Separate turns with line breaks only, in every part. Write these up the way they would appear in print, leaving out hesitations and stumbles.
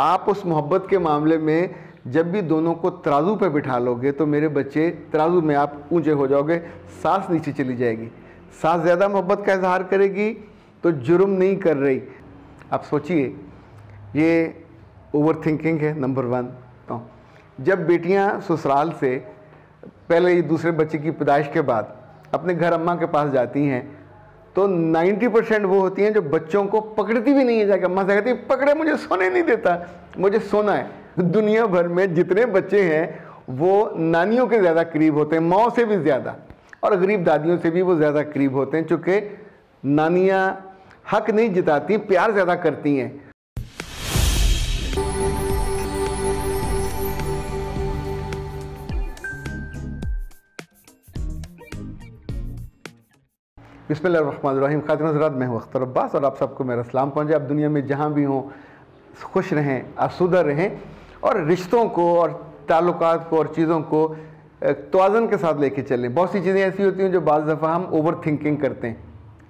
आप उस मोहब्बत के मामले में जब भी दोनों को तराजू पे बिठा लोगे तो मेरे बच्चे तराजू में आप ऊंचे हो जाओगे, सास नीचे चली जाएगी। सास ज़्यादा मोहब्बत का इजहार करेगी तो जुर्म नहीं कर रही। आप सोचिए, ये ओवर थिंकिंग है नंबर 1। तो जब बेटियां ससुराल से पहले ही दूसरे बच्चे की पैदाइश के बाद अपने घर अम्मा के पास जाती हैं तो 90% वो होती हैं जो बच्चों को पकड़ती भी नहीं है। जाकर अम्मा से कहती है पकड़े, मुझे सोने नहीं देता, मुझे सोना है। दुनिया भर में जितने बच्चे हैं वो नानियों के ज़्यादा करीब होते हैं, माओ से भी ज़्यादा, और गरीब दादियों से भी वो ज़्यादा करीब होते हैं, चूँकि नानियाँ हक नहीं जताती, प्यार ज़्यादा करती हैं। बिस्मिल्लाहिर्रहमानिर्रहीम। खातिन हज़रात, मैं हूँ अख्तर अब्बास और आप सबको मेरा सलाम पहुँचे। आप दुनिया में जहाँ भी हों खुश रहें, आसूदा रहें और रिश्तों को और ताल्लुकात को और चीज़ों को तवाज़ुन के साथ लेके चलें। बहुत सी चीज़ें ऐसी होती हैं जो बाज़ दफ़ा हम ओवर थिंकिंग करते हैं,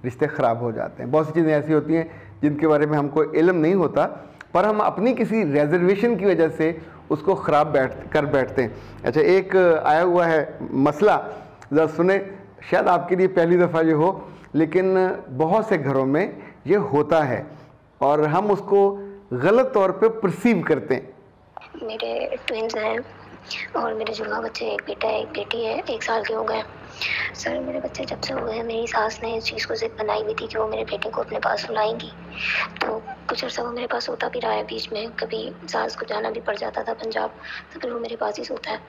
रिश्ते ख़राब हो जाते हैं। बहुत सी चीज़ें ऐसी होती हैं जिनके बारे में हमको इल्म नहीं होता, पर हम अपनी किसी रिजर्वेशन की वजह से उसको ख़राब कर बैठते हैं। अच्छा, एक आया हुआ है मसला, ज़रा सुने, शायद आपके लिए पहली दफ़ा ये हो, लेकिन बहुत से घरों में ये होता है और हम उसको गलत तौर पे परसीव करते हैं।
मेरे ट्विन्स हैं और मेरे जुड़वा बच्चे, एक बेटा है एक बेटी है, 1 साल के हो गए। सर, मेरे बच्चे जब से हो गए, मेरी सास ने इस चीज़ को ज़िद बनाई हुई थी कि वो मेरे बेटे को अपने पास सुलाएंगी। तो कुछ अर्सा वो मेरे पास सोता भी रहा है, बीच में कभी सास को जाना भी पड़ जाता था पंजाब, तो फिर वो मेरे पास ही सोता है।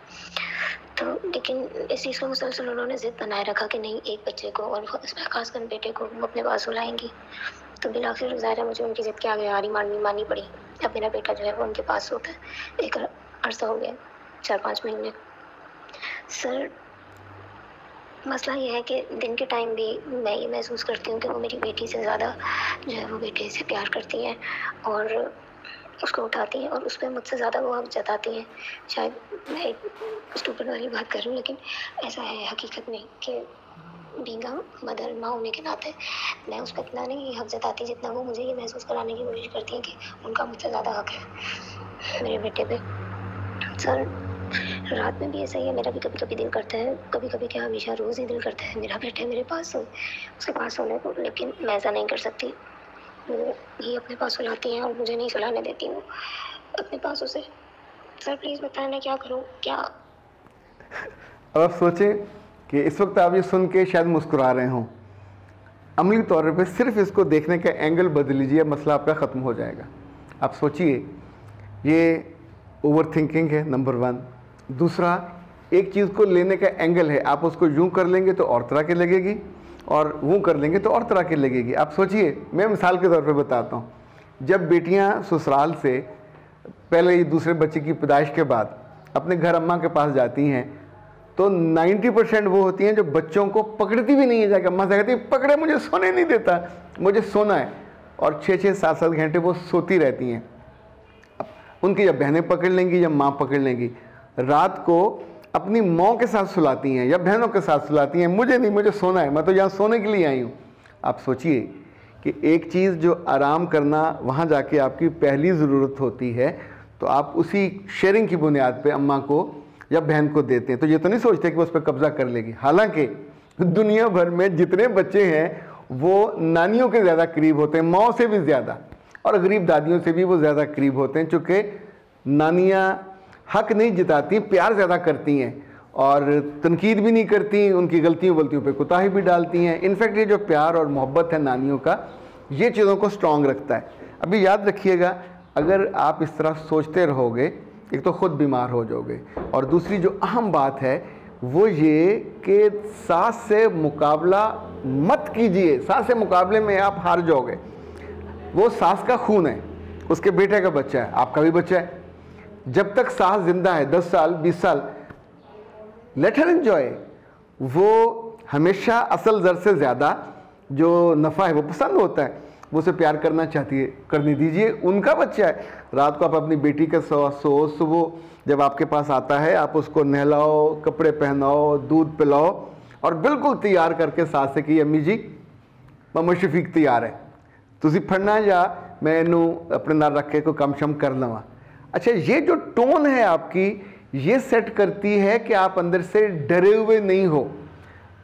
तो लेकिन इस चीज़ को मुसलसल उन्होंने ज़िद बनाए रखा कि नहीं, एक बच्चे को और खासकर बेटे को वो अपने पास सुलाएंगी। तो बिलाखिर ज़ाहिर है मुझे उनकी ज़िद के आगे हारी माननी पड़ी। अब मेरा बेटा जो है वो उनके पास सोता है। एक अर्सा हो गया, 4-5 महीने। सर, मसला ये है कि दिन के टाइम भी मैं ये महसूस करती हूँ कि वो मेरी बेटी से ज़्यादा जो है वो बेटे से प्यार करती हैं और उसको उठाती हैं और उस पर मुझसे ज़्यादा वो हक जताती हैं। शायद मैं एक स्टूपिड वाली बात कर रही हूँ, लेकिन ऐसा है हकीकत में कि बीइंग मदर, माँ होने के नाते मैं उस पर इतना नहीं हक जताती जितना वो मुझे ये महसूस कराने की कोशिश करती हैं कि उनका मुझसे ज़्यादा हक है मेरे बेटे पे। सर, रात में भी ऐसा ही है, मेरा भी कभी कभी दिल करता है, कभी कभी क्या हमेशा रोज़ ही दिल करता है मेरा बेटे मेरे पास हो, उसके पास सोने को, लेकिन मैं ऐसा नहीं कर सकती। वो ही अपने पास सुलाती हैं और मुझे नहीं सुलाने देती वो अपने पास उसे। सर प्लीज़ बताएं मैं क्या करूं, क्या?
अब आप सोचें कि इस वक्त आप ये सुन के शायद मुस्कुरा रहे हों, अमली तौर पे सिर्फ इसको देखने का एंगल बदल लीजिए, मसला आपका ख़त्म हो जाएगा। आप सोचिए, ये ओवर थिंकिंग है नंबर 1। दूसरा, एक चीज़ को लेने का एंगल है, आप उसको यूँ कर लेंगे तो और तरह की लगेगी और वो कर लेंगे तो और तरह की लगेगी। आप सोचिए, मैं मिसाल के तौर पे बताता हूँ, जब बेटियाँ ससुराल से पहले ही दूसरे बच्चे की पैदाइश के बाद अपने घर अम्मा के पास जाती हैं तो 90% वो होती हैं जो बच्चों को पकड़ती भी नहीं है। जाकर अम्मा से कहती है पकड़े, मुझे सोने नहीं देता, मुझे सोना है, और 6-6, 7-7 घंटे वो सोती रहती हैं। उनकी या बहनें पकड़ लेंगी या माँ पकड़ लेंगी, रात को अपनी माँ के साथ सुलाती हैं या बहनों के साथ सुलाती हैं, मुझे नहीं, मुझे सोना है, मैं तो यहाँ सोने के लिए आई हूँ। आप सोचिए कि एक चीज़ जो आराम करना वहाँ जाके आपकी पहली ज़रूरत होती है, तो आप उसी शेयरिंग की बुनियाद पे अम्मा को या बहन को देते हैं। तो ये तो नहीं सोचते कि वो उस पर कब्ज़ा कर लेगी। हालांकि दुनिया भर में जितने बच्चे हैं वो नानियों के ज़्यादा करीब होते हैं, माओ से भी ज़्यादा, और गरीब दादियों से भी वो ज़्यादा करीब होते हैं, चूँकि नानियाँ हक नहीं जताती, प्यार ज़्यादा करती हैं और तनकीद भी नहीं करती, उनकी गलतियों पे कोताही भी डालती हैं। इनफैक्ट ये जो प्यार और मोहब्बत है नानियों का, ये चीज़ों को स्ट्रॉन्ग रखता है। अभी याद रखिएगा, अगर आप इस तरह सोचते रहोगे, एक तो ख़ुद बीमार हो जाओगे, और दूसरी जो अहम बात है वो ये कि सास से मुकाबला मत कीजिए। सास से मुकाबले में आप हार जाओगे। वो सास का खून है, उसके बेटे का बच्चा है, आपका भी बच्चा है। जब तक सास जिंदा है, 10 साल 20 साल, लेट हर एंजॉय। वो हमेशा असल जर से ज़्यादा जो नफ़ा है वो पसंद होता है, वो उसे प्यार करना चाहती है, करने दीजिए, उनका बच्चा है। रात को आप अपनी बेटी के सो सुबह जब आपके पास आता है आप उसको नहलाओ, कपड़े पहनाओ, दूध पिलाओ और बिल्कुल तैयार करके सास से कि अम्मी जी मम्मा शफीक तैयार है, तुसी फड़ना या मैं इनू अपने नाल रख के कोई कम शम कर लवां। अच्छा, ये जो टोन है आपकी, ये सेट करती है कि आप अंदर से डरे हुए नहीं हो।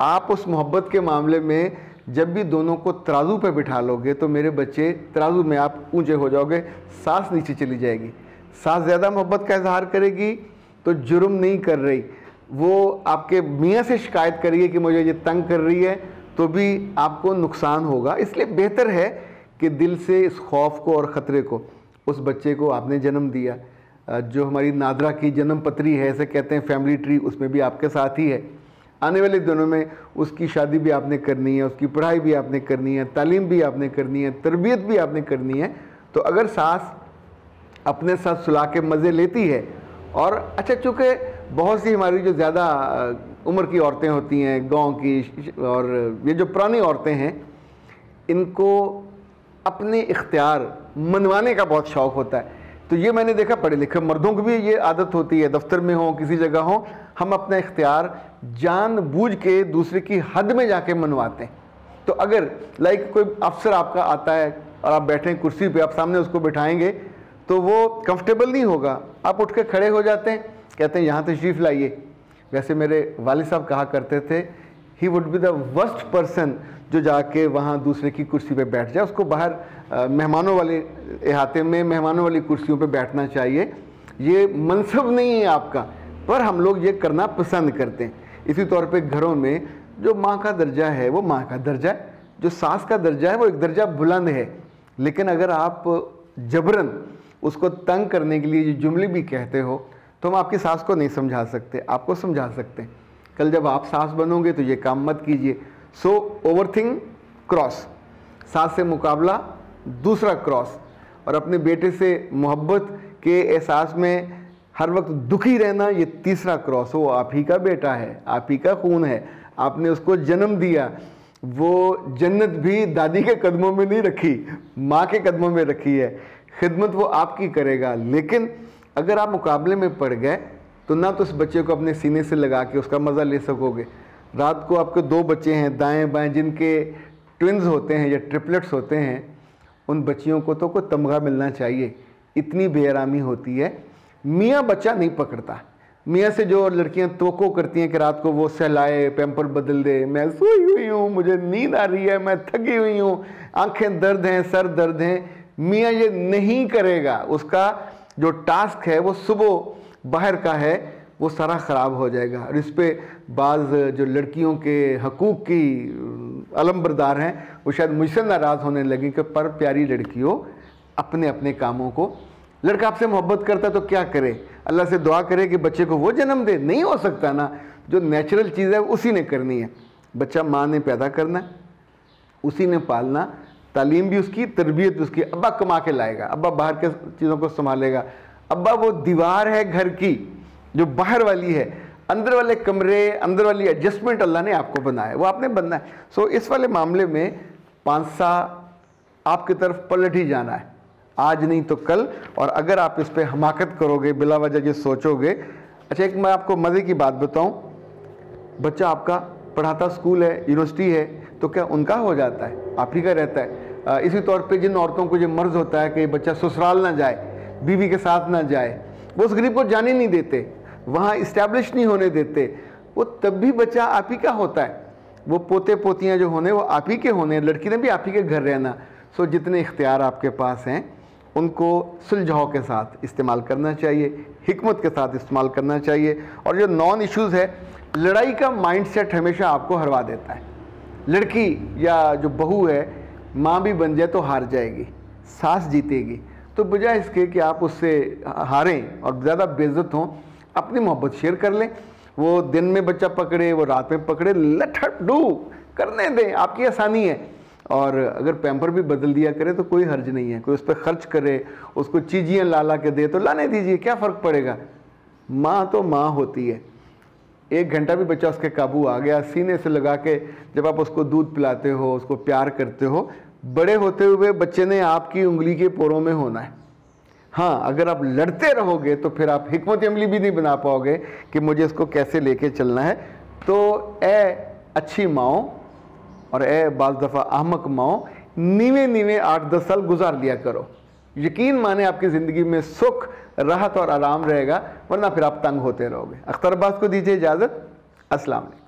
आप उस मोहब्बत के मामले में जब भी दोनों को तराजू पे बिठा लोगे तो मेरे बच्चे तराजू में आप ऊंचे हो जाओगे, सांस नीचे चली जाएगी। सांस ज़्यादा मोहब्बत का इजहार करेगी तो जुर्म नहीं कर रही, वो आपके मियाँ से शिकायत करेगी कि मुझे ये तंग कर रही है, तो भी आपको नुकसान होगा। इसलिए बेहतर है कि दिल से इस खौफ को और ख़तरे को, उस बच्चे को आपने जन्म दिया, जो हमारी नादरा की जन्म पत्री है, ऐसे कहते हैं फैमिली ट्री, उसमें भी आपके साथ ही है। आने वाले दिनों में उसकी शादी भी आपने करनी है, उसकी पढ़ाई भी आपने करनी है, तालीम भी आपने करनी है, तरबियत भी आपने करनी है। तो अगर सास अपने साथ सुला के मज़े लेती है, और अच्छा चूँकि बहुत सी हमारी जो ज़्यादा उम्र की औरतें होती हैं गांव की, और ये जो पुरानी औरतें हैं, इनको अपने इख्तियार मनवाने का बहुत शौक़ होता है। तो ये मैंने देखा पढ़े लिखे मर्दों को भी ये आदत होती है, दफ्तर में हो किसी जगह हो, हम अपना इख्तियार जानबूझ के दूसरे की हद में जाके मनवाते हैं। तो अगर लाइक कोई अफसर आपका आता है और आप बैठे हैं कुर्सी पे, आप सामने उसको बिठाएंगे तो वो कंफर्टेबल नहीं होगा, आप उठ के खड़े हो जाते हैं, कहते हैं यहाँ तशरीफ़ लाइए। वैसे मेरे वालिद साहब कहा करते थे, he would be the worst person जो जाके वहाँ दूसरे की कुर्सी पे बैठ जाए, उसको बाहर मेहमानों वाले इहाते में मेहमानों वाली कुर्सियों पे बैठना चाहिए। ये मनसब नहीं है आपका, पर हम लोग ये करना पसंद करते हैं। इसी तौर पे घरों में जो माँ का दर्जा है वो माँ का दर्जा है, जो सास का दर्जा है वो एक दर्जा बुलंद है। लेकिन अगर आप जबरन उसको तंग करने के लिए ये जुमले भी कहते हो तो हम आपकी सास को नहीं समझा सकते, आपको समझा सकते हैं। कल जब आप सास बनोगे तो ये काम मत कीजिए। सो ओवरथिंक क्रॉस, सास से मुकाबला दूसरा क्रॉस, और अपने बेटे से मोहब्बत के एहसास में हर वक्त दुखी रहना ये तीसरा क्रॉस। वो आप ही का बेटा है, आप ही का खून है, आपने उसको जन्म दिया। वो जन्नत भी दादी के कदमों में नहीं रखी, माँ के कदमों में रखी है। खिदमत वो आपकी करेगा, लेकिन अगर आप मुकाबले में पड़ गए तो ना तो उस बच्चे को अपने सीने से लगा के उसका मज़ा ले सकोगे। रात को आपके 2 बच्चे हैं दाएं बाएं, जिनके ट्विन्स होते हैं या ट्रिपलेट्स होते हैं, उन बच्चियों को तो कोई तमगा मिलना चाहिए, इतनी बेआरामी होती है। मियाँ बच्चा नहीं पकड़ता। मियाँ से जो लड़कियाँ तवक्को करती हैं कि रात को वो सहलाए, पैम्पर बदल दे, मैं सोई हुई हूँ, मुझे नींद आ रही है, मैं थकी हुई हूँ, आंखें दर्द हैं, सर दर्द हैं, मियाँ ये नहीं करेगा। उसका जो टास्क है वो सुबह बाहर का है, वो सारा ख़राब हो जाएगा। और इस पर बाज़ जो लड़कियों के हकूक़ की अलमबरदार हैं वो शायद मुझसे नाराज़ होने लगी कि पर प्यारी लड़कियों, अपने अपने कामों को, लड़का आपसे मोहब्बत करता है तो क्या करे, अल्लाह से दुआ करे कि बच्चे को वो जन्म दे। नहीं हो सकता ना, जो नेचुरल चीज़ है उसी ने करनी है। बच्चा माँ ने पैदा करना, उसी ने पालना, तालीम भी उसकी, तरबियत भी उसकी। अब्बा कमा के लाएगा, अब्बा बाहर के चीज़ों को संभालेगा, अब्बा वो दीवार है घर की जो बाहर वाली है, अंदर वाले कमरे, अंदर वाली एडजस्टमेंट अल्लाह ने आपको बनाया, वो आपने बनना है। सो इस वाले मामले में पांसा आपकी तरफ पलट ही जाना है, आज नहीं तो कल। और अगर आप इस पर हमाकत करोगे, बिला वजह ये सोचोगे। अच्छा, एक मैं आपको मज़े की बात बताऊं, बच्चा आपका पढ़ाता स्कूल है, यूनिवर्सिटी है, तो क्या उनका हो जाता है, आप ही का रहता है। इसी तौर पे जिन औरतों को ये मर्ज़ होता है कि बच्चा ससुराल ना जाए, बीवी के साथ ना जाए, वो उस गरीब को जाने नहीं देते, वहाँ इस्टेब्लिश नहीं होने देते, वो तब भी बच्चा आप ही का होता है। वो पोते पोतियाँ जो होने वो आप ही के होने, लड़की ने भी आप ही के घर रहना। सो जितने इख्तियार आपके पास हैं उनको सुलझाव के साथ इस्तेमाल करना चाहिए, हिकमत के साथ इस्तेमाल करना चाहिए। और जो नॉन इश्यूज़ है, लड़ाई का माइंडसेट हमेशा आपको हरवा देता है। लड़की या जो बहू है, माँ भी बन जाए तो हार जाएगी, सास जीतेगी। तो बजाय इसके कि आप उससे हारें और ज़्यादा बेइज्जत हों, अपनी मोहब्बत शेयर कर लें। वो दिन में बच्चा पकड़े, वो रात में पकड़े, लेट हर डू, करने दें, आपकी आसानी है। और अगर पैम्पर भी बदल दिया करे तो कोई हर्ज नहीं है, कोई उस पर खर्च करे, उसको चीज़ियाँ ला के दे तो लाने दीजिए, क्या फ़र्क पड़ेगा। माँ तो माँ होती है। 1 घंटा भी बच्चा उसके काबू आ गया, सीने से लगा के जब आप उसको दूध पिलाते हो, उसको प्यार करते हो, बड़े होते हुए बच्चे ने आपकी उंगली के पोरों में होना है। हाँ, अगर आप लड़ते रहोगे तो फिर आप हिकमत अमली भी नहीं बना पाओगे कि मुझे इसको कैसे लेके चलना है। तो ए अच्छी माओ और ए बाज़ दफ़ा अहमक माओ, नीवे 8-10 साल गुजार लिया करो। यकीन माने आपकी ज़िंदगी में सुख, राहत और आराम रहेगा, वरना फिर आप तंग होते रहोगे। अख्तर अब्बास को दीजिए इजाज़त। अस्सलाम वालेकुम।